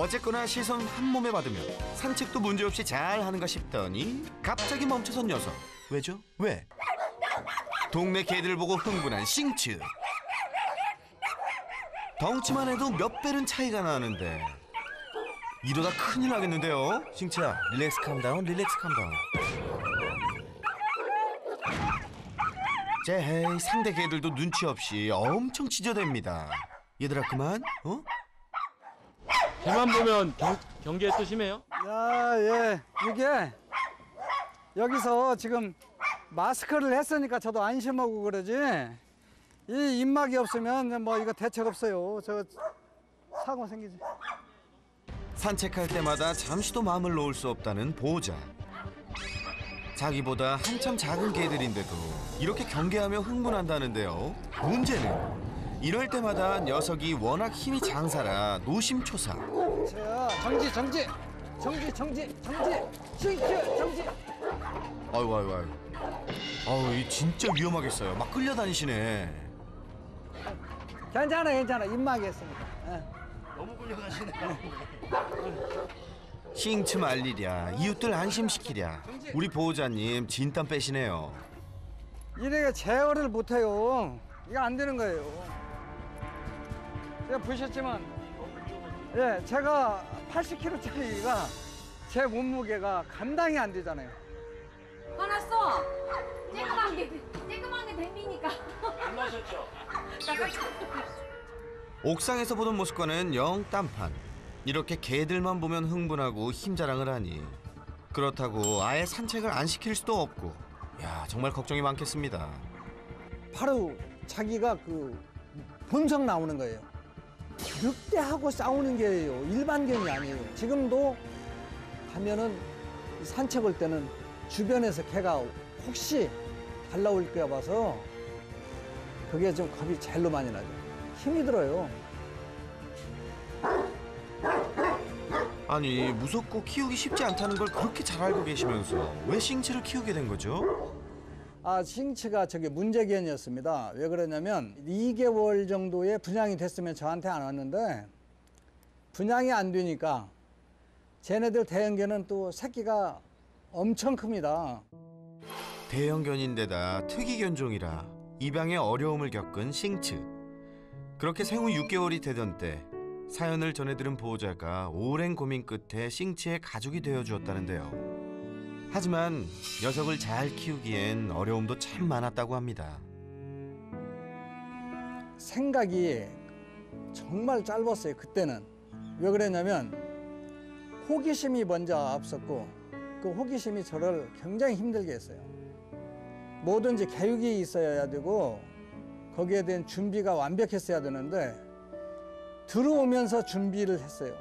어쨌거나 시선 한 몸에 받으면 산책도 문제없이 잘 하는가 싶더니 갑자기 멈춰선 녀석. 왜죠? 왜? 동네 개들 보고 흥분한 싱츠. 덩치만 해도 몇 배는 차이가 나는데 이러다 큰일 나겠는데요. 싱츠야, 릴렉스 캄다운, 릴렉스 캄다운. 제헤이, 상대 개들도 눈치 없이 엄청 짖어댑니다. 얘들아 그만, 어? 개만 보면 경계에 또 심해요? 야, 예. 이게 여기서 지금 마스크를 했으니까 저도 안심하고 그러지. 이 입막이 없으면 뭐 이거 대책 없어요. 저 사고 생기지. 산책할 때마다 잠시도 마음을 놓을 수 없다는 보호자. 자기보다 한참 작은 개들인데도 이렇게 경계하며 흥분한다는데요. 문제는 이럴 때마다 녀석이 워낙 힘이 장사라 노심초사. 자, 정지. 싱크 정지. 아이고. 이 진짜 위험하겠어요. 막 끌려다니시네. 괜찮아. 입막이 했으니까. 예. 너무 끌려가시네. 싱츠 말리랴, 이웃들 안심시키랴. 우리 보호자님 진땀 빼시네요. 이래가 제어를 못해요. 이거 안 되는 거예요. 제가 보셨지만, 예, 제가 80kg짜리가 제 몸무게가 감당이 안 되잖아요. 화났어. 쬐끄만 게 댐비니까. 놀라셨죠? 옥상에서 보던 모습과는 영 딴판. 이렇게 개들만 보면 흥분하고 힘자랑을 하니 그렇다고 아예 산책을 안 시킬 수도 없고. 야, 정말 걱정이 많겠습니다. 바로 자기가 그 본성 나오는 거예요. 늑대하고 싸우는 게예요. 일반견이 아니에요. 지금도 가면은 산책 올 때는 주변에서 개가 혹시 달라올까 봐서 그게 좀 겁이 제일로 많이 나죠. 힘이 들어요. 아니, 무섭고 키우기 쉽지 않다는 걸 그렇게 잘 알고 계시면서 왜 싱츠를 키우게 된 거죠? 싱츠가 저게 문제견이었습니다. 왜 그러냐면 2개월 정도의 분양이 됐으면 저한테 안 왔는데 분양이 안 되니까 쟤네들 대형견은 또 새끼가 엄청 큽니다. 대형견인데다 특이견종이라 입양에 어려움을 겪은 싱츠. 그렇게 생후 6개월이 되던 때 사연을 전해들은 보호자가 오랜 고민 끝에 싱츠의 가족이 되어주었다는데요. 하지만 녀석을 잘 키우기엔 어려움도 참 많았다고 합니다. 생각이 정말 짧았어요. 그때는. 왜 그랬냐면 호기심이 먼저 앞섰고 그 호기심이 저를 굉장히 힘들게 했어요. 뭐든지 계획이 있어야 되고 거기에 대한 준비가 완벽했어야 되는데 들어오면서 준비를 했어요.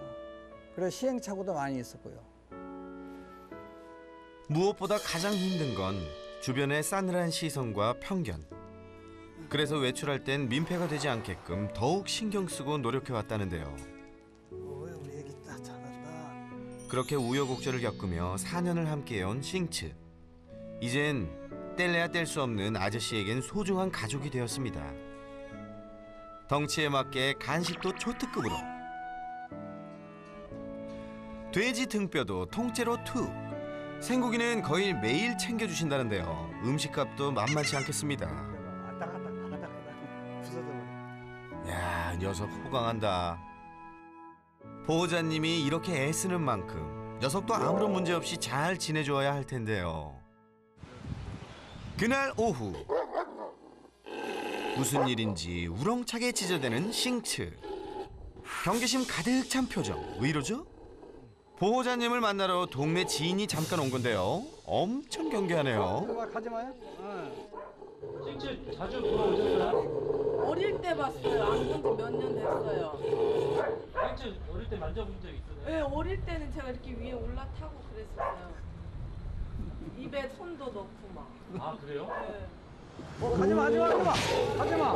그래서 시행착오도 많이 있었고요. 무엇보다 가장 힘든 건 주변의 싸늘한 시선과 편견. 그래서 외출할 땐 민폐가 되지 않게끔 더욱 신경 쓰고 노력해왔다는데요. 우리 애기 딱 잘한다. 그렇게 우여곡절을 겪으며 4년을 함께해온 싱츠. 이젠 뗄래야 뗄 수 없는 아저씨에겐 소중한 가족이 되었습니다. 덩치에 맞게 간식도 초특급으로. 돼지 등뼈도 통째로 툭. 생고기는 거의 매일 챙겨주신다는데요. 음식값도 만만치 않겠습니다. 아따 부서져. 야, 녀석 호강한다. 보호자님이 이렇게 애쓰는 만큼 녀석도 아무런 문제 없이 잘 지내줘야 할 텐데요. 그날 오후 무슨 일인지 우렁차게 짖어대는 싱츠. 경계심 가득 찬 표정. 왜 이러죠? 보호자님을 만나러 동네 지인이 잠깐 온 건데요. 엄청 경계하네요. 가지 마요. 싱츠 자주 돌아오셨어요? 어릴 때 봤어요. 안 본 지 몇 년 됐어요. 싱츠 어릴 때 만져본 적 있어요? 네, 어릴 때는 제가 이렇게 위에 올라타고 그랬었어요. 입에 손도 넣고 막. 아 그래요? 네. 가지 마.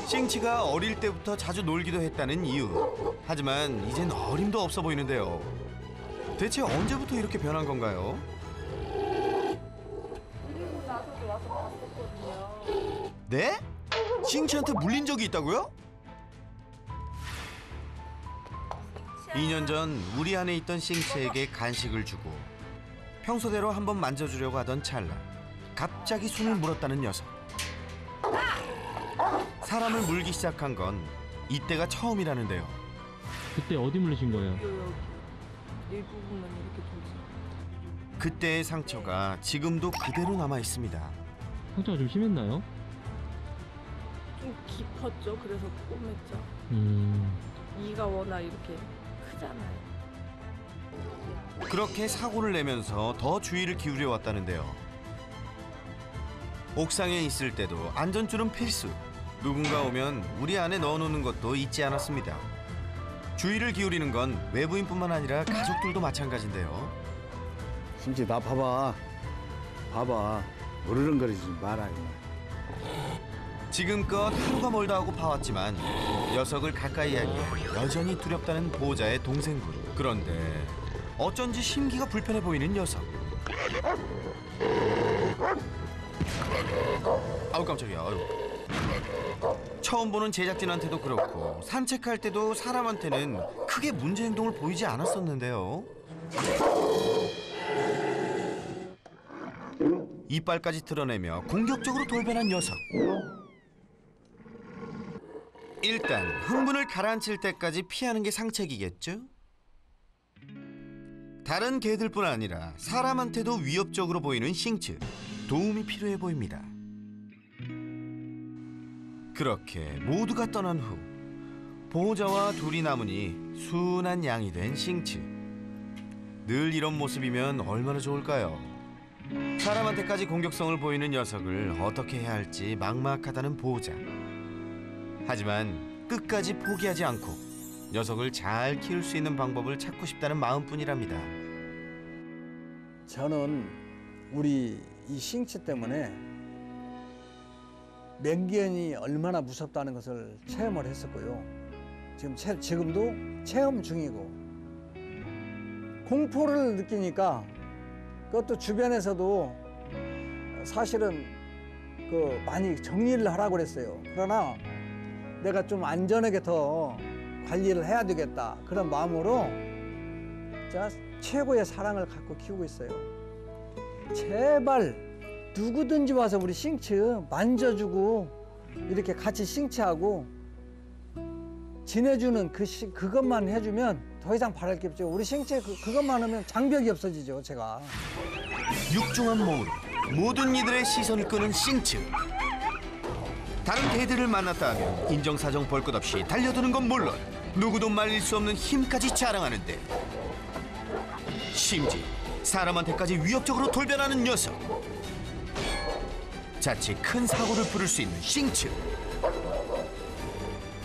싱치가 어릴 때부터 자주 놀기도 했다는 이유. 하지만 이젠 어림도 없어 보이는데요. 대체 언제부터 이렇게 변한 건가요? 그리고 나서도 와서 봤었거든요. 네? 싱치한테 물린 적이 있다고요? 2년 전 우리 안에 있던 싱츠에게 간식을 주고 평소대로 한번 만져주려고 하던 찰나 갑자기 손을 물었다는 녀석. 사람을 물기 시작한 건 이때가 처음이라는데요. 그때 어디 물리신 거예요? 이 부분만 이렇게 좀 그때의 상처가 지금도 그대로 남아 있습니다. 상처가 좀 심했나요? 깊었죠. 그래서 꼬맸죠. 이가 워낙 이렇게 크잖아요. 그렇게 사고를 내면서 더 주의를 기울여 왔다는데요. 옥상에 있을 때도 안전줄은 필수. 누군가 오면 우리 안에 넣어놓는 것도 잊지 않았습니다. 주의를 기울이는 건 외부인뿐만 아니라 가족들도 마찬가지인데요. 싱치 나 봐봐. 봐봐. 으르렁거리지 마라. 지금껏 하루가 멀다 하고 봐왔지만 녀석을 가까이 하기에 여전히 두렵다는 보호자의 동생분. 그런데 어쩐지 심기가 불편해 보이는 녀석. 아우 깜짝이야. 아유. 처음 보는 제작진한테도 그렇고 산책할 때도 사람한테는 크게 문제 행동을 보이지 않았었는데요. 이빨까지 드러내며 공격적으로 돌변한 녀석. 일단 흥분을 가라앉힐 때까지 피하는 게 상책이겠죠? 다른 개들뿐 아니라 사람한테도 위협적으로 보이는 싱츠. 도움이 필요해 보입니다. 그렇게 모두가 떠난 후 보호자와 둘이 남으니 순한 양이 된 싱츠. 늘 이런 모습이면 얼마나 좋을까요? 사람한테까지 공격성을 보이는 녀석을 어떻게 해야 할지 막막하다는 보호자. 하지만 끝까지 포기하지 않고 녀석을 잘 키울 수 있는 방법을 찾고 싶다는 마음뿐이랍니다. 저는 우리 이 싱치 때문에 맹견이 얼마나 무섭다는 것을 체험을 했었고요. 지금도 체험 중이고 공포를 느끼니까 그것도 주변에서도 사실은 많이 정리를 하라고 그랬어요. 그러나 내가 좀 안전하게 더 관리를 해야 되겠다 그런 마음으로 제가 최고의 사랑을 갖고 키우고 있어요. 제발 누구든지 와서 우리 싱츠 만져주고 이렇게 같이 싱츠하고 지내주는 그것만 해주면 더 이상 바랄 게 없죠. 우리 싱츠 그것만 하면 장벽이 없어지죠. 제가 육중한 몸으로 모든 이들의 시선을 끄는 싱츠. 다른 개들을 만났다 하면 인정사정 볼 것 없이 달려드는 건 물론 누구도 말릴 수 없는 힘까지 자랑하는데 심지어 사람한테까지 위협적으로 돌변하는 녀석. 자칫 큰 사고를 부를 수 있는 싱츠.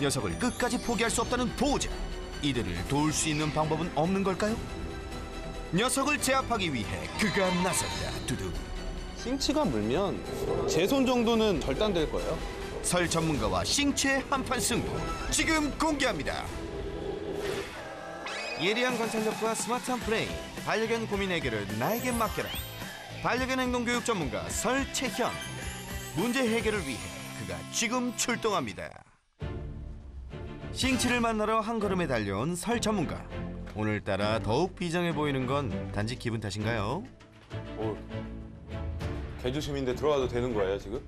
녀석을 끝까지 포기할 수 없다는 보호자. 이들을 도울 수 있는 방법은 없는 걸까요? 녀석을 제압하기 위해 그가 나섰다. 두둑. 싱츠가 물면 제 손 정도는 절단될 거예요. 설 전문가와 싱츠의 한판 승부 지금 공개합니다. 예리한 관찰력과 스마트한 브레인, 반려견 고민 해결을 나에게 맡겨라. 반려견 행동 교육 전문가 설채현. 문제 해결을 위해 그가 지금 출동합니다. 싱츠를 만나러 한 걸음에 달려온 설 전문가. 오늘따라 더욱 비장해 보이는 건 단지 기분 탓인가요? 개조심인데 들어가도 되는 거예요 지금?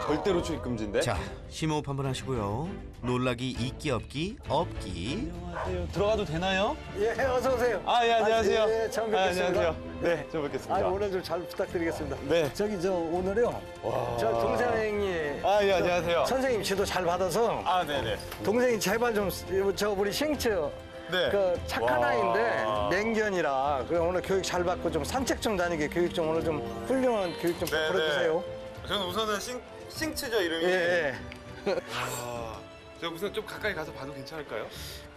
절대로 출입 금지인데? 자, 심호흡 한번 하시고요. 놀라기 있기 없기 없기. 안녕하세요. 들어가도 되나요? 예, 어서 오세요. 아, 예, 안녕하세요. 예, 처음 뵙겠습니다. 안녕하세요. 네, 처음 뵙겠습니다. 오늘 좀 잘 부탁드리겠습니다. 네. 저기 오늘요. 와. 저 동생이 아, 예, 안녕하세요. 선생님 지도 잘 받아서 아, 네네. 동생이 제발 좀 저 우리 싱츠 네. 착한 와. 아이인데 맹견이라 오늘 교육 잘 받고 좀 산책 좀 다니게 교육 좀 오늘 좀 훌륭한 교육 좀 네, 부탁드려주세요. 저는 우선은 싱츠죠, 이름이? 예, 예. 와. 제가 우선 좀 가까이 가서 봐도 괜찮을까요?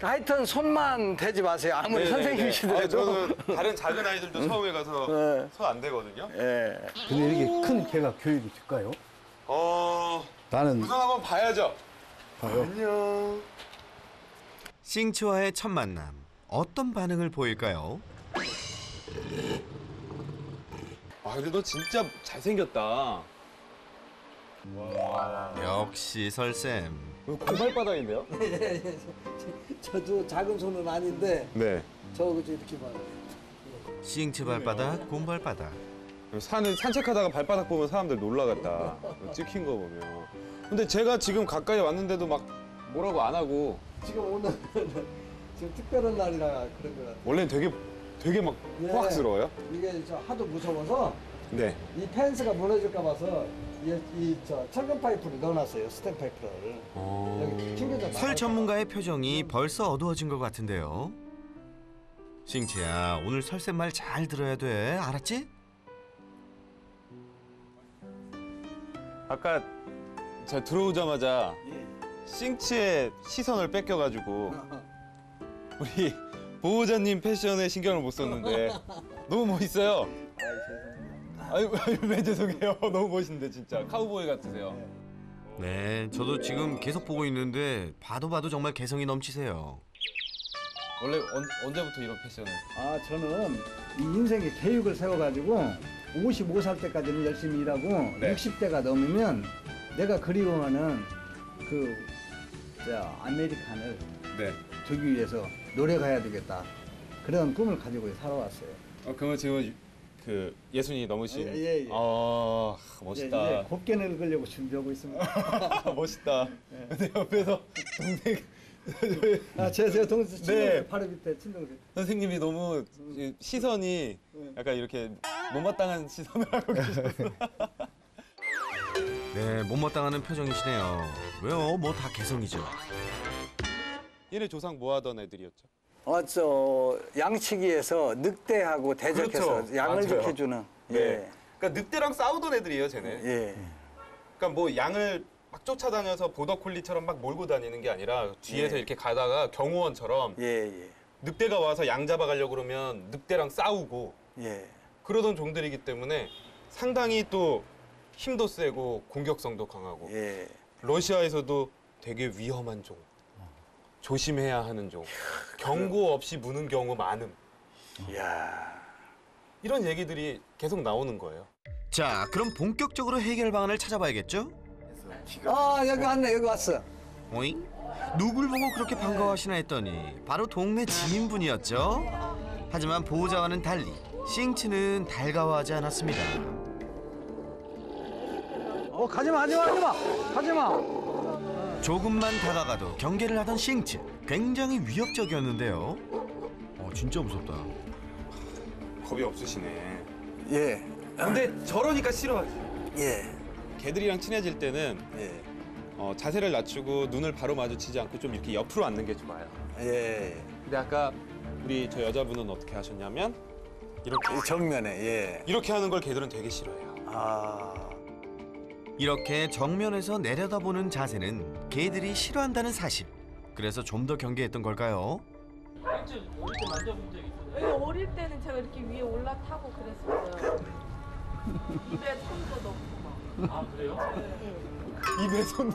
하여튼 손만 대지 마세요. 아무리 네네네. 선생님이시더라도. 저는 다른 작은 아이들도 처음에 가서 네. 손 안 대거든요. 예. 근데 이렇게 큰 개가 교육이 될까요? 나는 우선 한번 봐야죠. 봐요. 안녕. 싱츠와의 첫 만남. 어떤 반응을 보일까요? 아, 근데 너 진짜 잘생겼다. 역시 설쌤. 공발바닥인데요? 예. 저도 작은 손은 아닌데 네. 저거 이렇게 봐요. 싱츠 발바닥, 곰발바닥. 산책하다가 발바닥 보면 사람들 놀라겠다. 찍힌 거 보면. 근데 제가 지금 가까이 왔는데도 막 뭐라고 안 하고 지금 오늘 지금 특별한 날이라 그런 것 같아요. 원래는 되게 막 예. 호악스러워요? 이게 저 하도 무서워서 네. 이 펜스가 무너질까 봐서 저 철근 파이프를 넣어놨어요. 스텐 파이프를. 여기 튕겨져 설 전문가의 표정이 벌써 어두워진 것 같은데요. 싱츠야, 오늘 설쌤 말 잘 들어야 돼. 알았지? 아까 제가 들어오자마자 싱츠의 시선을 뺏겨가지고 우리 보호자님 패션에 신경을 못 썼는데 너무 멋있어요. 아유 왜 죄송해요. 너무 멋있는데 진짜 카우보이 같으세요. 네, 저도 지금 계속 보고 있는데 봐도 정말 개성이 넘치세요. 원래 언제부터 이런 패션을? 아, 저는 이 인생의 계획을 세워가지고 55살 때까지는 열심히 일하고 네. 60대가 넘으면 내가 그리워하는 아메리칸을 네. 주기 위해서 노력해야 되겠다. 그런 꿈을 가지고 살아왔어요. 그러면 지금 그 예순이 넘으신. 예. 아 멋있다. 이제 곱게 늙으려고 준비하고 있습니다. 멋있다. 근데 옆에서 동생 제 동생 네. 바로 밑에 친동생. 선생님이 너무 시선이 약간 이렇게 못마땅한 시선을 하고 계셨어. 네, 못마땅하는 표정이시네요. 왜요? 뭐 다 개성이죠. 얘네 조상 뭐 하던 애들이었죠? 양치기에서 늑대하고 대적해서 그렇죠. 양을 맞아요. 지켜주는. 네. 그러니까 늑대랑 싸우던 애들이에요, 쟤네. 예. 그러니까 뭐 양을 막 쫓아다녀서 보더콜리처럼 막 몰고 다니는 게 아니라 뒤에서 이렇게 가다가 경호원처럼 예. 늑대가 와서 양 잡아가려고 그러면 늑대랑 싸우고 예. 그러던 종들이기 때문에 상당히 또 힘도 세고 공격성도 강하고 예. 러시아에서도 되게 위험한 종, 조심해야 하는 종, 경고 없이 무는 경우 많음. 이야. 이런 얘기들이 계속 나오는 거예요. 자, 그럼 본격적으로 해결 방안을 찾아봐야겠죠? 여기 왔네. 여기 왔어. 오잉? 누굴 보고 그렇게 반가워하시나 했더니 바로 동네 지인분이었죠. 하지만 보호자와는 달리 싱츠는 달가워하지 않았습니다. 가지마. 조금만 다가가도 경계를 하던 싱츠, 굉장히 위협적이었는데요. 진짜 무섭다. 겁이 없으시네. 예. 근데 저러니까 싫어하지. 예. 개들이랑 친해질 때는 예. 자세를 낮추고 눈을 바로 마주치지 않고 좀 이렇게 옆으로 앉는 게 좋아요. 예. 근데 아까 우리 저 여자분은 어떻게 하셨냐면 이렇게 이 정면에. 예. 이렇게 하는 걸 개들은 되게 싫어해요. 이렇게 정면에서 내려다보는 자세는 개들이 싫어한다는 사실. 그래서 좀 더 경계했던 걸까요? 왜 어릴 때는 제가 이렇게 위에 올라타고 그랬었어요. 입에 손도 넣고 막. 아 그래요? 입에 손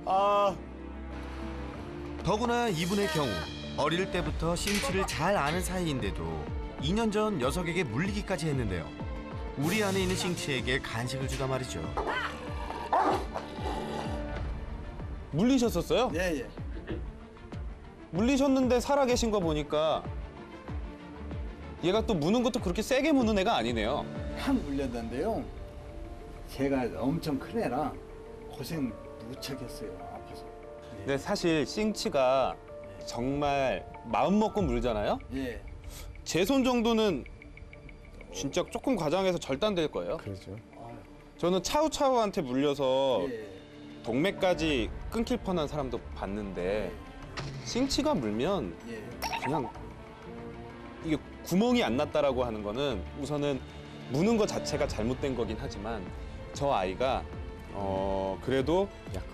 아 더구나 이분의 경우 어릴 때부터 싱츠를 잘 아는 사이인데도 2년 전 녀석에게 물리기까지 했는데요. 우리 안에 있는 싱츠에게 간식을 주다 말이죠. 물리셨었어요? 예. 물리셨는데 살아계신 거 보니까 얘가 또 무는 것도 그렇게 세게 무는 애가 아니네요. 확 물렸는데요. 걔가 엄청 큰 애라 고생 무척 했어요. 아파서. 근데 사실 싱츠가 정말 마음 먹고 물잖아요. 예. 제 손 정도는 진짜 조금 과장해서 절단될 거예요. 그렇죠. 저는 차우차우한테 물려서 예. 동맥까지 끊길 뻔한 사람도 봤는데 싱츠가 물면 예. 그냥 이게 구멍이 안 났다라고 하는 거는 우선은 무는 것 자체가 잘못된 거긴 하지만 저 아이가 그래도 약하게.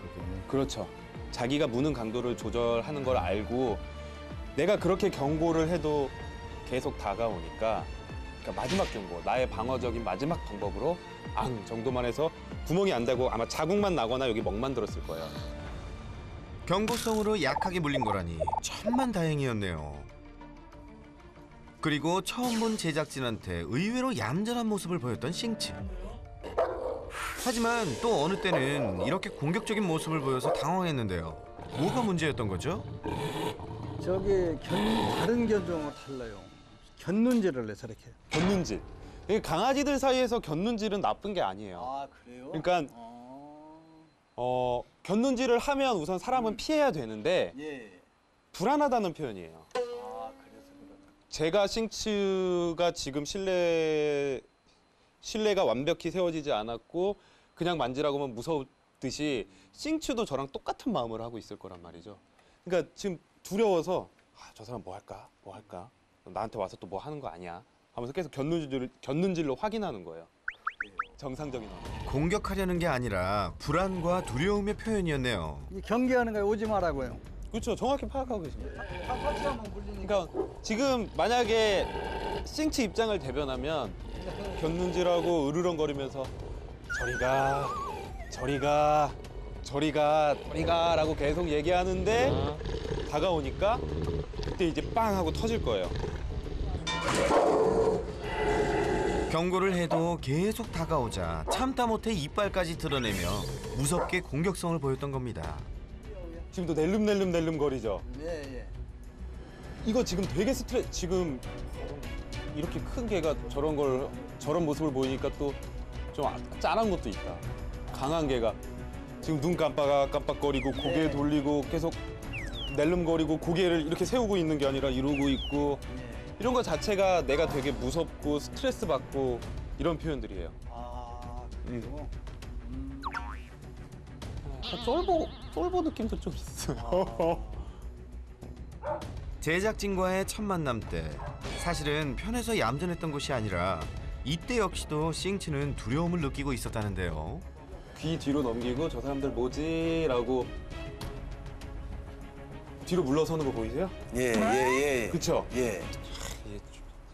그렇죠. 자기가 무는 강도를 조절하는 걸 알고 내가 그렇게 경고를 해도 계속 다가오니까 그러니까 마지막 경고, 나의 방어적인 마지막 방법으로 앙 정도만 해서 구멍이 안 나고 아마 자국만 나거나 여기 멍만 들었을 거예요. 경고성으로 약하게 물린 거라니 천만 다행이었네요. 그리고 처음 본 제작진한테 의외로 얌전한 모습을 보였던 싱츠. 하지만 또 어느 때는 이렇게 공격적인 모습을 보여서 당황했는데요. 뭐가 문제였던 거죠? 저기 다른 견종하고 달라요. 곁눈질을 해 저렇게. 곁눈질. 이게 강아지들 사이에서 곁눈질은 나쁜 게 아니에요. 아 그래요? 그러니까 곁눈질을 하면 우선 사람은 피해야 되는데 예. 불안하다는 표현이에요. 아 그래서 그렇다. 제가 싱츠가 지금 신뢰가 완벽히 세워지지 않았고 그냥 만지라고 하면 무서웠듯이 싱츠도 저랑 똑같은 마음을 하고 있을 거란 말이죠. 그러니까 지금 두려워서 저 사람 뭐 할까? 나한테 와서 또 뭐 하는 거 아니야? 하면서 계속 곁눈질로 확인하는 거예요. 정상적인 언어. 공격하려는 게 아니라 불안과 두려움의 표현이었네요. 이 경계하는 거에 오지 말라고요. 그렇죠. 정확히 파악하고 계십니다. 터치하면 물리니까. 그러니까 지금 만약에 싱츠 입장을 대변하면 곁눈질하고 으르렁거리면서 저리가라고 계속 얘기하는데 다가오니까 그때 이제 빵 하고 터질 거예요. 경고를 해도 계속 다가오자 참다 못해 이빨까지 드러내며 무섭게 공격성을 보였던 겁니다. 지금도 낼름낼름 거리죠. 예. 이거 지금 되게 지금 이렇게 큰 개가 저런 모습을 보이니까 또 좀 짠한 것도 있다. 강한 개가 지금 눈 깜빡깜빡거리고 고개 돌리고 계속 낼름거리고 고개를 이렇게 세우고 있는 게 아니라 이러고 있고 이런 거 자체가 내가 되게 무섭고 스트레스 받고 이런 표현들이에요. 아 그리고 쫄보 느낌도 좀 있어요. 제작진과의 첫 만남 때 사실은 편해서 얌전했던 것이 아니라 이때 역시도 싱츠는 두려움을 느끼고 있었다는데요. 귀 뒤로 넘기고 저 사람들 뭐지? 라고 뒤로 물러서는 거 보이세요? 예. 그쵸? 예.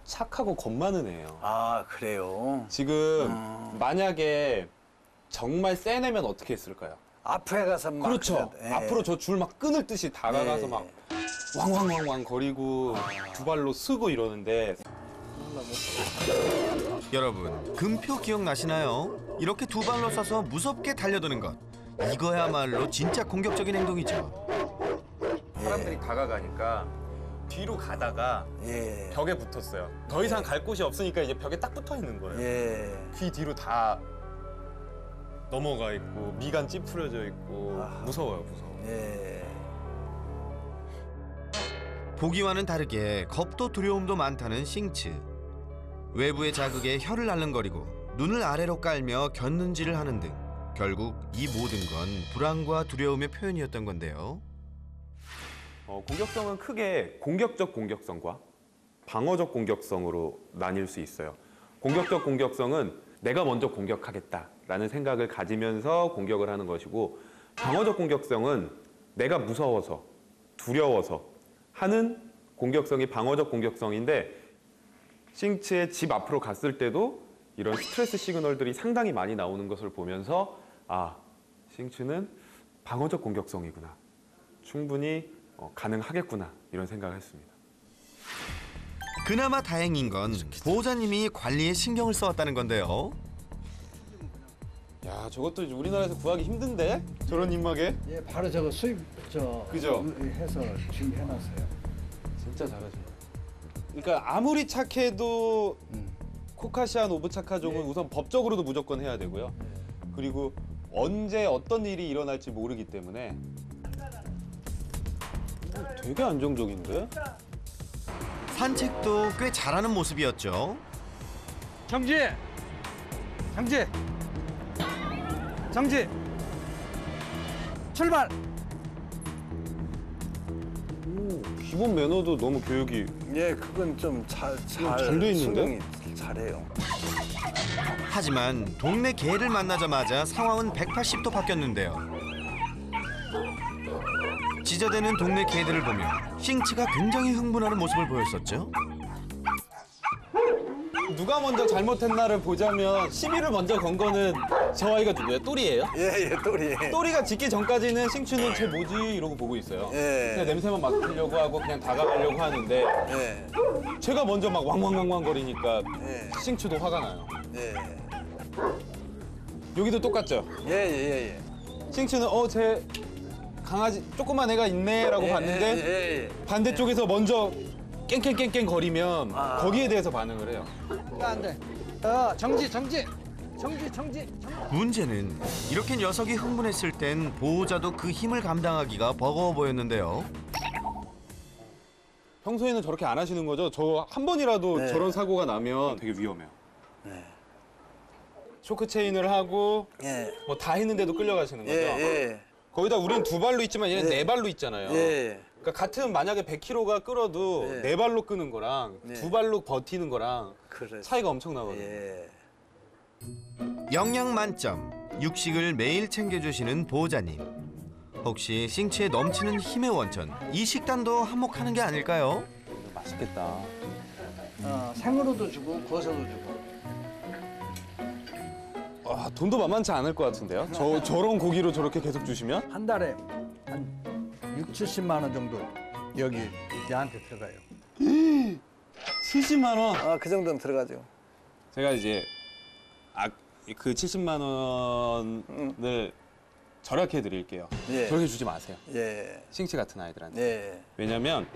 착하고 겁 많은 애예요. 아, 그래요? 지금 만약에 정말 세내면 어떻게 했을까요? 앞에 가서 막. 그렇죠. 예. 앞으로 저 줄 막 끈을 듯이 다가가서 예. 막 왕왕왕왕 거리고 두 발로 쓰고 이러는데 여러분 금표 기억나시나요? 이렇게 두 발로 서서 무섭게 달려드는 것 이거야말로 진짜 공격적인 행동이죠. 사람들이 다가가니까 뒤로 가다가 예. 벽에 붙었어요. 더 이상 갈 곳이 없으니까 이제 벽에 딱 붙어 있는 거예요. 예. 귀 뒤로 다 넘어가 있고 미간 찌푸려져 있고 무서워요. 예. 보기와는 다르게 겁도 두려움도 많다는 싱츠. 외부의 자극에 혀를 알른거리고 눈을 아래로 깔며 곁눈질을 하는 등 결국 이 모든 건 불안과 두려움의 표현이었던 건데요. 공격성은 크게 공격적 공격성과 방어적 공격성으로 나뉠 수 있어요. 공격적 공격성은 내가 먼저 공격하겠다라는 생각을 가지면서 공격을 하는 것이고, 방어적 공격성은 내가 무서워서 두려워서 하는 공격성이 방어적 공격성인데, 싱츠의 집 앞으로 갔을 때도 이런 스트레스 시그널들이 상당히 많이 나오는 것을 보면서 아, 싱츠는 방어적 공격성이구나. 충분히 가능하겠구나. 이런 생각을 했습니다. 그나마 다행인 건 보호자님이 관리에 신경을 써왔다는 건데요. 야, 저것도 이제 우리나라에서 구하기 힘든데? 저런 입마개? 예, 바로 저거 수입 그죠? 해서 준비해놨어요. 진짜 잘하죠. 그러니까 아무리 착해도 코카시안 오브차카족은 우선 법적으로도 무조건 해야 되고요. 그리고 언제 어떤 일이 일어날지 모르기 때문에 되게 안정적인데? 산책도 꽤 잘하는 모습이었죠. 정지! 정지! 정지! 출발! 기본 매너도 너무 교육이 예, 그건 좀 잘 돼 있는데? 수능이 잘해요. 하지만 동네 개를 만나자마자 상황은 180도 바뀌었는데요. 지저대는 동네 개들을 보며 싱츠가 굉장히 흥분하는 모습을 보였었죠. 누가 먼저 잘못했나를 보자면 시비를 먼저 건 거는 저 아이가 누구예요? 또리예요? 예, 또리. 또리가 짖기 전까지는 싱츠는 쟤 뭐지? 이러고 보고 있어요. 예. 그냥 냄새만 맡으려고 하고 그냥 다가가려고 하는데 예. 제가 먼저 막 왕왕왕왕 거리니까 예. 싱츠도 화가 나요. 예. 여기도 똑같죠? 예. 싱츠는 제 강아지 조그만 애가 있네라고 봤는데 예. 반대쪽에서 먼저 깽깽깽깽 거리면 아. 거기에 대해서 반응을 해요. 안 돼. 정지. 문제는 이렇게 녀석이 흥분했을 땐 보호자도 그 힘을 감당하기가 버거워 보였는데요. 평소에는 저렇게 안 하시는 거죠? 저 한 번이라도 네. 저런 사고가 나면 되게 위험해요. 네. 쇼크 체인을 하고 예. 뭐 다 했는데도 끌려가시는 거죠? 예. 거기다 우린 2발로 있지만 얘는 네. 4발로 있잖아요. 예. 그러니까 같은 만약에 100kg가 끌어도 네. 4발로 끄는 거랑 네. 2발로 버티는 거랑 그래. 차이가 엄청나거든요. 예. 영양 만점, 육식을 매일 챙겨주시는 보호자님. 혹시 싱츠의 넘치는 힘의 원천, 이 식단도 한몫하는 게 아닐까요? 맛있겠다. 생으로도 주고 구워서도 주고. 와, 돈도 만만치 않을 것 같은데요? 저런 고기로 저렇게 계속 주시면? 한 달에 한 6, 70만 원 정도 여기 얘한테 들어가요. 70만 원. 그 정도는 들어가죠. 제가 이제 그 70만 원을 절약해 드릴게요. 예. 저렇게 주지 마세요. 예. 싱치 같은 아이들한테. 예. 왜냐면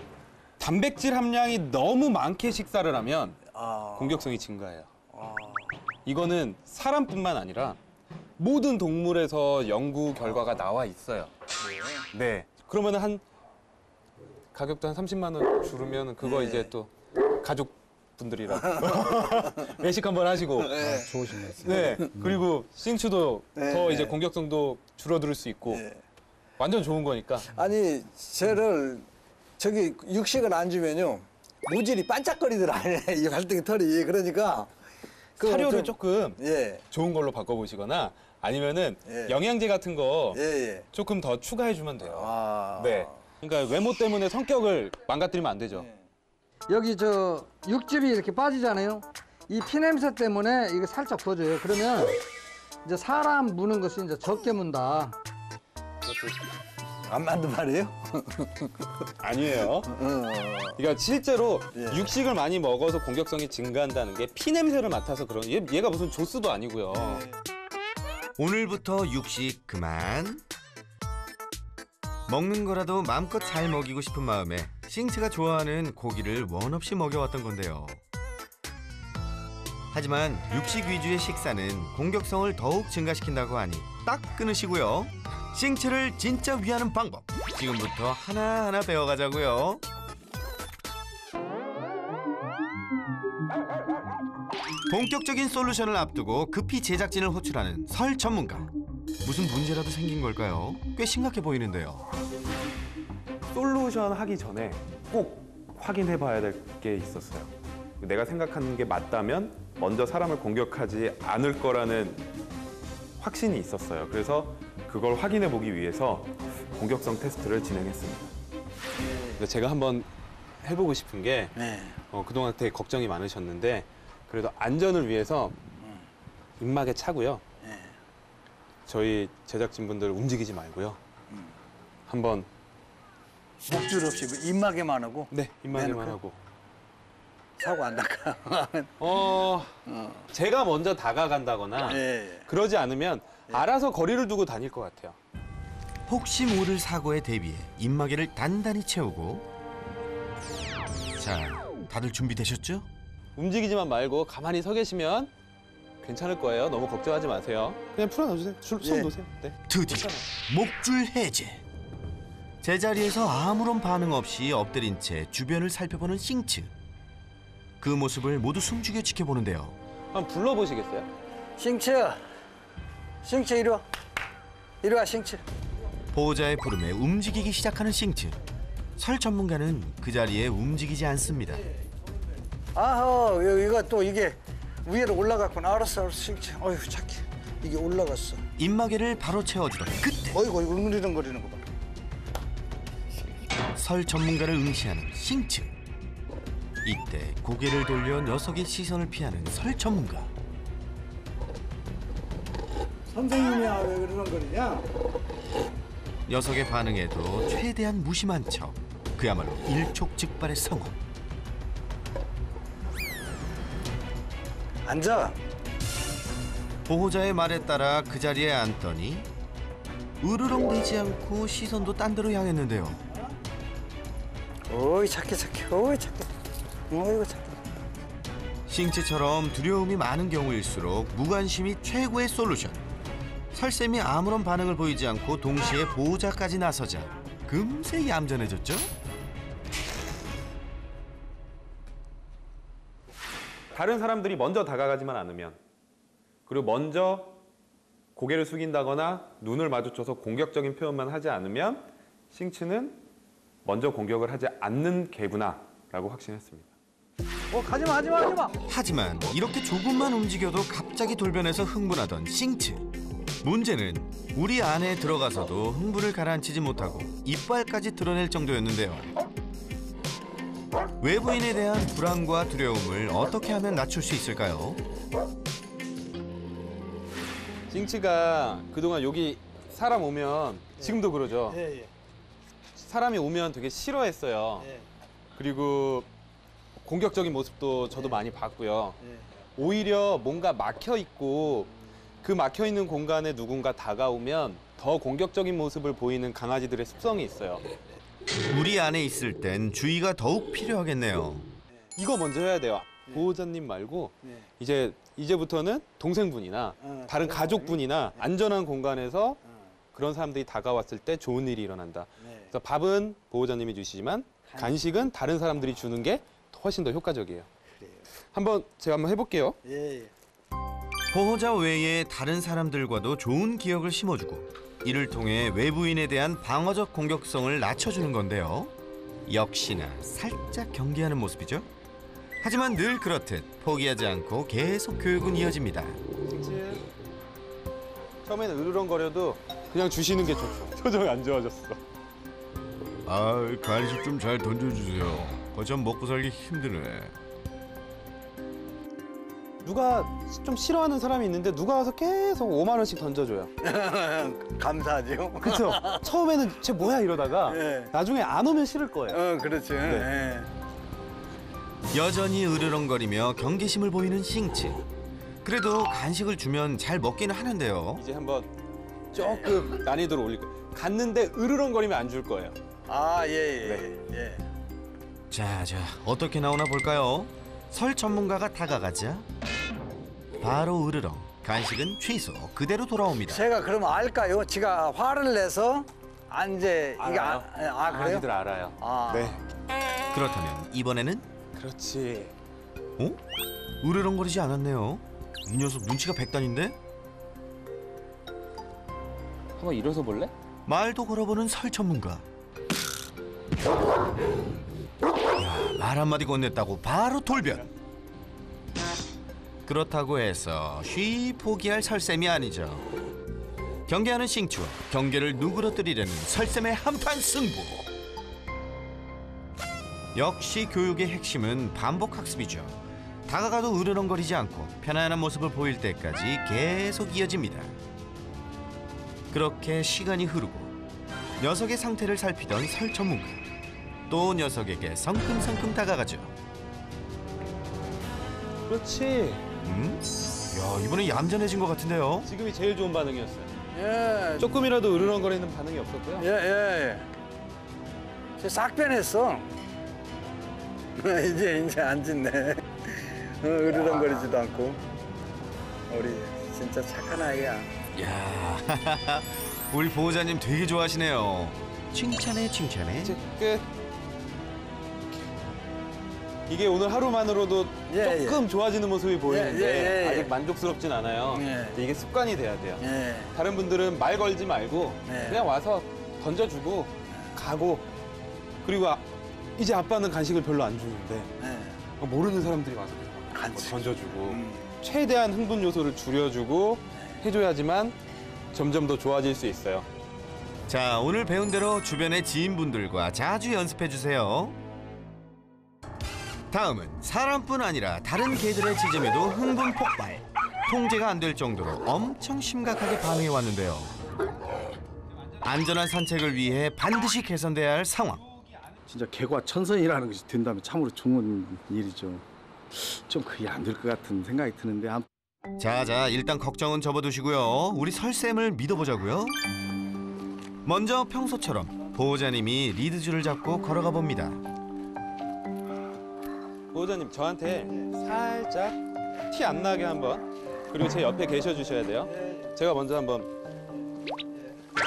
단백질 함량이 너무 많게 식사를 하면 아. 공격성이 증가해요. 아. 이거는 사람뿐만 아니라 모든 동물에서 연구 결과가 나와 있어요. 네. 그러면 한 가격도 한 30만 원 줄으면 그거 네. 이제 또 가족분들이랑 외식 한번 하시고. 좋으신 말씀. 네. 그리고 싱추도 네, 더 네. 이제 공격성도 줄어들 수 있고 예. 완전 좋은 거니까. 아니, 쟤를 저기 육식을 안 주면요. 모질이 반짝거리더라. 이 발등에 털이. 그러니까 그거 사료를 좀- 조금 예. 좋은 걸로 바꿔보시거나 아니면은 예. 영양제 같은 거 예. 조금 더 추가해주면 돼요. 아. 네. 그러니까 외모 때문에 성격을 망가뜨리면 안 되죠. 여기 저 육즙이 이렇게 빠지잖아요. 이 피냄새 때문에 이거 살짝 부어줘요. 그러면 이제 사람 무는 것이 이제 적게 문다. 안 맞는 말이에요? 아니에요. 그러니까 실제로 예. 육식을 많이 먹어서 공격성이 증가한다는 게 피 냄새를 맡아서 그런. 얘가 무슨 조스도 아니고요. 오늘부터 육식 그만. 먹는 거라도 마음껏 잘 먹이고 싶은 마음에 싱츠가 좋아하는 고기를 원 없이 먹여왔던 건데요. 하지만 육식 위주의 식사는 공격성을 더욱 증가시킨다고 하니 딱 끊으시고요. 싱츠를 진짜 위하는 방법 지금부터 하나하나 배워가자고요. 본격적인 솔루션을 앞두고 급히 제작진을 호출하는 설 전문가. 무슨 문제라도 생긴 걸까요? 꽤 심각해 보이는데요. 솔루션 하기 전에 꼭 확인해 봐야 될 게 있었어요. 내가 생각하는 게 맞다면 먼저 사람을 공격하지 않을 거라는 확신이 있었어요. 그래서 그걸 확인해 보기 위해서 공격성 테스트를 진행했습니다. 근데 제가 한번 해보고 싶은 게 네. 그동안 되게 걱정이 많으셨는데 그래도 안전을 위해서 입막에 차고요. 네. 저희 제작진분들 움직이지 말고요. 한번 목줄 없이 입마개만 하고 네 입막에만 내놓고? 하고 사고 안 날까? 제가 먼저 다가간다거나 예. 그러지 않으면 알아서 거리를 두고 다닐 것 같아요. 혹시 모를 사고에 대비해 입마개를 단단히 채우고. 자, 다들 준비되셨죠? 움직이지만 말고 가만히 서 계시면 괜찮을 거예요. 너무 걱정하지 마세요. 그냥 풀어놓으세요. 손 예. 놓으세요. 네. 드디어 목줄 해제. 제자리에서 아무런 반응 없이 엎드린 채 주변을 살펴보는 싱츠. 그 모습을 모두 숨죽여 지켜보는데요. 한번 불러보시겠어요? 싱츠 이리 와. 이리 와, 싱츠. 보호자의 부름에 움직이기 시작하는 싱츠. 설 전문가는 그 자리에 움직이지 않습니다. 아하, 이거 또 이게 위로 올라갔구나. 알았어, 싱츠. 어휴, 착해. 이게 올라갔어. 입마개를 바로 채워주던 그때 어이구, 이거 응리덩거리는 거 봐. 설 전문가를 응시하는 싱츠. 이때 고개를 돌려 녀석의 시선을 피하는 설 전문가. 선생님이야 왜 그러는 거냐? 녀석의 반응에도 최대한 무심한 척. 그야말로 일촉즉발의 상황. 앉아. 보호자의 말에 따라 그 자리에 앉더니 으르렁대지 않고 시선도 딴 데로 향했는데요. 어이 착해 착해. 어이 착해. 어이구 착해. 싱츠처럼 두려움이 많은 경우일수록 무관심이 최고의 솔루션. 설쌤이 아무런 반응을 보이지 않고 동시에 보호자까지 나서자 금세 얌전해졌죠? 다른 사람들이 먼저 다가가지만 않으면, 그리고 먼저 고개를 숙인다거나 눈을 마주쳐서 공격적인 표현만 하지 않으면 싱츠는 먼저 공격을 하지 않는 개구나라고 확신했습니다. 가지마 하지마 하지마. 하지만 이렇게 조금만 움직여도 갑자기 돌변해서 흥분하던 싱츠. 문제는 우리 안에 들어가서도 흥분을 가라앉히지 못하고 이빨까지 드러낼 정도였는데요. 외부인에 대한 불안과 두려움을 어떻게 하면 낮출 수 있을까요? 싱츠가 그동안 여기 사람 오면, 지금도 그러죠. 예. 사람이 오면 되게 싫어했어요. 예. 그리고 공격적인 모습도 저도 많이 봤고요. 예. 오히려 뭔가 막혀 있고 그 막혀 있는 공간에 누군가 다가오면 더 공격적인 모습을 보이는 강아지들의 습성이 있어요. 우리 안에 있을 땐 주의가 더욱 필요하겠네요. 이거 먼저 해야 돼요. 보호자님 말고 예. 이제부터는 동생분이나 다른 가족분이나 안전한 공간에서 그런 사람들이 다가왔을 때 좋은 일이 일어난다. 네. 그래서 밥은 보호자님이 주시지만 간식은 다른 사람들이 주는 게 훨씬 더 효과적이에요. 제가 한번 해볼게요. 예. 보호자 외에 다른 사람들과도 좋은 기억을 심어주고 이를 통해 외부인에 대한 방어적 공격성을 낮춰주는 건데요. 역시나 살짝 경계하는 모습이죠. 하지만 늘 그렇듯 포기하지 않고 계속 교육은 이어집니다. 처음에는 으르렁거려도 그냥 주시는 게 좋죠. 표정이 안 좋아졌어. 간식 좀 잘 던져주세요. 어쩜 먹고 살기 힘드네. 누가 좀 싫어하는 사람이 있는데 누가 와서 계속 5만 원씩 던져줘요. 감사하죠. 그렇죠. 처음에는 쟤 뭐야 이러다가 예. 나중에 안 오면 싫을 거예요. 그렇죠. 네. 여전히 으르렁거리며 경계심을 보이는 싱츠. 그래도 간식을 주면 잘 먹기는 하는데요. 이제 한번 조금 난이도를 올릴 거예요. 갔는데 으르렁거리면 안 줄 거예요. 예. 자, 어떻게 나오나 볼까요? 설 전문가가 다가가자 바로 으르렁. 간식은 취소. 그대로 돌아옵니다. 제가 그러면 알까요? 지가 화를 내서 이제 이게 알아요. 그래요? 강아지들 알아요. 네. 그렇다면 이번에는 그렇지. 으르렁거리지 않았네요. 이 녀석 눈치가 백단인데? 한번 일어서 볼래? 말도 걸어보는 설 전문가. 말 한마디 건넸다고 바로 돌변. 그렇다고 해서 쉬 포기할 설쌤이 아니죠. 경계하는 싱츠와 경계를 누그러뜨리려는 설쌤의 한판 승부. 역시 교육의 핵심은 반복 학습이죠. 다가가도 으르렁거리지 않고 편안한 모습을 보일 때까지 계속 이어집니다. 그렇게 시간이 흐르고 녀석의 상태를 살피던 설 전문가. 또 녀석에게 성큼성큼 다가가죠. 그렇지. 야, 이번엔 얌전해진 것 같은데요. 지금이 제일 좋은 반응이었어요. 예. 조금이라도 으르렁거리는 반응이 없었고요. 예. 싹 변했어. 이제 안 짖네. 으르렁거리지도 않고. 우리 진짜 착한 아이야. 야, 우리 보호자님 되게 좋아하시네요. 칭찬해. 이제 끝. 이게 오늘 하루만으로도 조금 좋아지는 모습이 보이는데 아직 만족스럽진 않아요. 이게 습관이 돼야 돼요. 다른 분들은 말 걸지 말고 그냥 와서 던져주고 가고, 그리고 이제 아빠는 간식을 별로 안 주는데 모르는 사람들이 와서 간식 던져주고 최대한 흥분 요소를 줄여주고 해줘야지만 점점 더 좋아질 수 있어요. 자, 오늘 배운 대로 주변의 지인분들과 자주 연습해주세요. 다음은 사람뿐 아니라 다른 개들의 짖음에도 흥분 폭발. 통제가 안 될 정도로 엄청 심각하게 반응해 왔는데요. 안전한 산책을 위해 반드시 개선돼야 할 상황. 진짜 개과 천선이라는 것이 된다면 참으로 좋은 일이죠. 좀 그게 안 될 것 같은 생각이 드는데 자자, 일단 걱정은 접어두시고요. 우리 설쌤을 믿어보자고요. 먼저 평소처럼 보호자님이 리드줄을 잡고 걸어가 봅니다. 보호자님 저한테 살짝 티 안 나게 한번, 그리고 제 옆에 계셔 주셔야 돼요. 제가 먼저 한번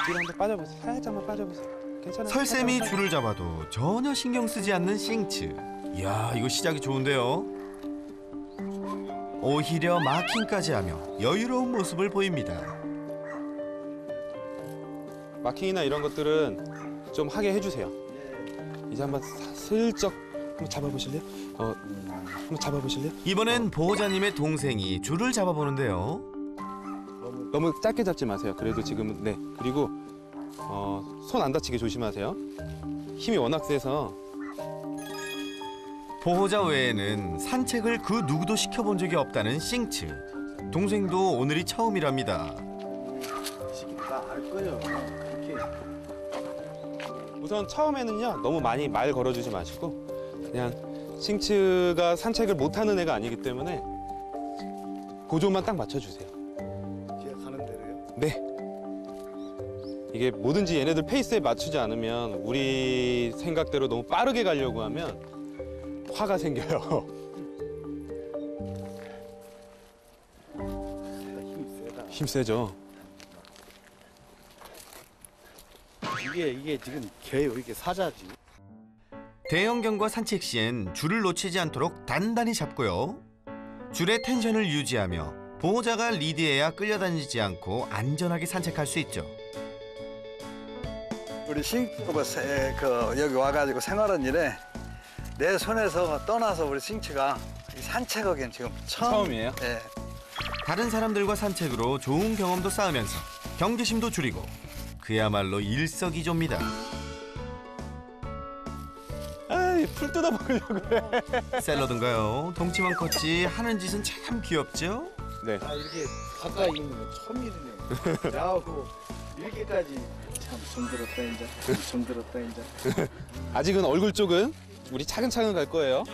뒤로 한번 빠져보세요. 살짝만 빠져보세요. 괜찮아요. 설쌤이 줄을 잡아도 전혀 신경 쓰지 않는 싱츠. 이야, 이거 시작이 좋은데요. 오히려 마킹까지 하며 여유로운 모습을 보입니다. 마킹이나 이런 것들은 좀 하게 해주세요. 이제 한번 슬쩍 한번 잡아보실래요? 한번 잡아보실래요? 이번엔 보호자님의 동생이 줄을 잡아보는데요. 너무 짧게 잡지 마세요. 그래도 지금은 네. 그리고 손 안 다치게 조심하세요. 힘이 워낙 세서. 보호자 외에는 산책을 그 누구도 시켜본 적이 없다는 싱츠. 동생도 오늘이 처음이랍니다. 다알 거예요. 이렇게. 우선 처음에는요 너무 많이 말 걸어주지 마시고 그냥 싱츠가 산책을 못하는 애가 아니기 때문에 고조만 딱 맞춰주세요. 제가 가는 대로요. 네. 이게 뭐든지 얘네들 페이스에 맞추지 않으면 우리 생각대로 너무 빠르게 가려고 하면 화가 생겨요. 힘이 세다. 힘 세죠. 이게 지금 개요. 이게 사자지. 대형견과 산책 시엔 줄을 놓치지 않도록 단단히 잡고요. 줄의 텐션을 유지하며 보호자가 리드해야 끌려다니지 않고 안전하게 산책할 수 있죠. 우리 싱츠가 여기 와가지고 생활한 일에 내 손에서 떠나서 우리 싱츠가 산책하기엔 지금 처음이에요? 예. 다른 사람들과 산책으로 좋은 경험도 쌓으면서 경계심도 줄이고 그야말로 일석이조입니다. 아이, 풀 뜯어먹으려고 그래. 샐러드인가요? 덩치만 컸지 하는 짓은 참 귀엽죠? 네. 아 이렇게 가까이 있는 건 처음이네요. 나하고 이렇게까지 참 손들었다 인자. 손들었다 인자. 아직은 얼굴 쪽은 우리 차근차근 갈 거예요.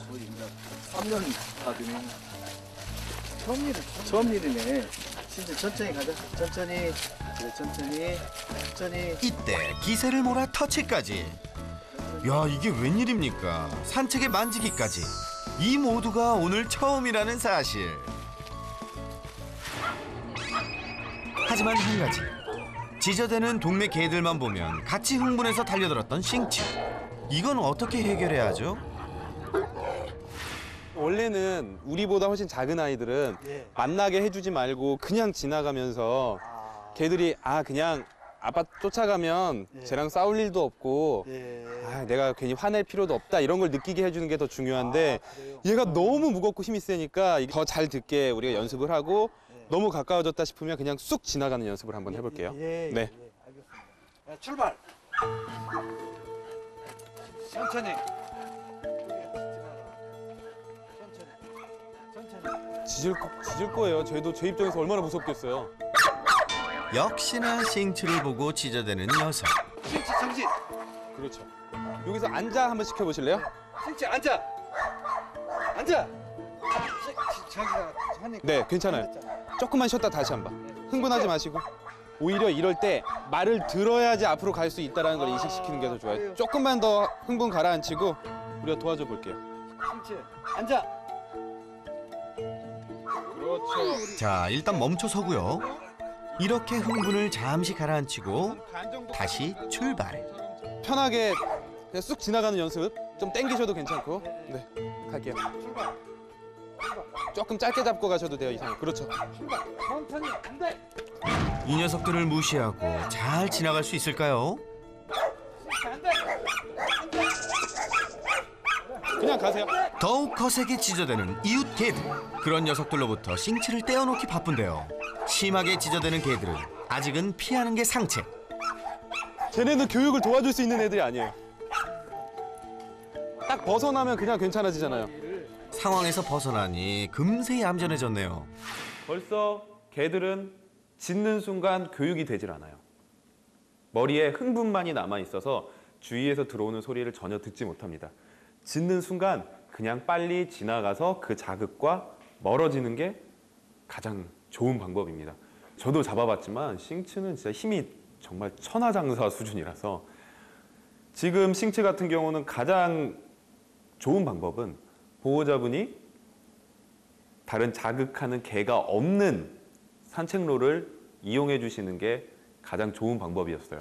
거의 인자 3년 받으면 처음 일이네. 진짜 천천히 가자. 천천히. 그래, 천천히. 이때 기세를 몰아 터치까지. 야, 이게 웬일입니까? 산책에 만지기까지. 이 모두가 오늘 처음이라는 사실. 하지만 한 가지. 지저대는 동네 개들만 보면 같이 흥분해서 달려들었던 싱츠. 이건 어떻게 해결해야 하죠? 원래는 우리보다 훨씬 작은 아이들은 예. 만나게 해주지 말고 그냥 지나가면서 걔들이 그냥 아빠 쫓아가면 쟤랑 싸울 일도 없고 내가 괜히 화낼 필요도 없다 이런 걸 느끼게 해주는 게 더 중요한데 얘가 너무 무겁고 힘이 세니까 더 잘 듣게 우리가 연습을 하고 너무 가까워졌다 싶으면 그냥 쑥 지나가는 연습을 한번 해볼게요. 네. 알겠습니다. 출발. 천천히. 짖을 거예요. 쟤도 제 입장에서 얼마나 무섭겠어요. 역시나 싱츠를 보고 짖어대는 녀석. 싱츠 정신. 그렇죠. 여기서 앉아 한번 시켜보실래요? 싱츠 앉아. 앉아. 자기가 하니까. 네, 괜찮아요. 조금만 쉬었다 다시 한번. 흥분하지 마시고. 오히려 이럴 때 말을 들어야지 앞으로 갈 수 있다는 걸 인식시키는 게 더 좋아요. 조금만 더 흥분 가라앉히고 우리가 도와줘 볼게요. 싱츠 앉아. 그렇죠. 자, 일단 멈춰 서고요. 이렇게 흥분을 잠시 가라앉히고 다시 출발. 편하게 그냥 쑥 지나가는 연습 좀 땡기셔도 괜찮고. 네, 갈게요. 조금 짧게 잡고 가셔도 돼요. 이상. 그렇죠. 천천히 안돼. 이 녀석들을 무시하고 잘 지나갈 수 있을까요? 그냥 가세요. 더욱 거세게 짖어대는 이웃 개들. 그런 녀석들로부터 싱츠를 떼어놓기 바쁜데요. 심하게 짖어대는 개들은 아직은 피하는 게 상책. 쟤네는 교육을 도와줄 수 있는 애들이 아니에요. 딱 벗어나면 그냥 괜찮아지잖아요. 상황에서 벗어나니 금세 얌전해졌네요. 벌써 개들은 짖는 순간 교육이 되질 않아요. 머리에 흥분만이 남아 있어서 주위에서 들어오는 소리를 전혀 듣지 못합니다. 짖는 순간 그냥 빨리 지나가서 그 자극과 멀어지는 게 가장 좋은 방법입니다. 저도 잡아봤지만 싱츠는 진짜 힘이 정말 천하장사 수준이라서 지금 싱츠 같은 경우는 가장 좋은 방법은 보호자분이 다른 자극하는 개가 없는 산책로를 이용해 주시는 게 가장 좋은 방법이었어요.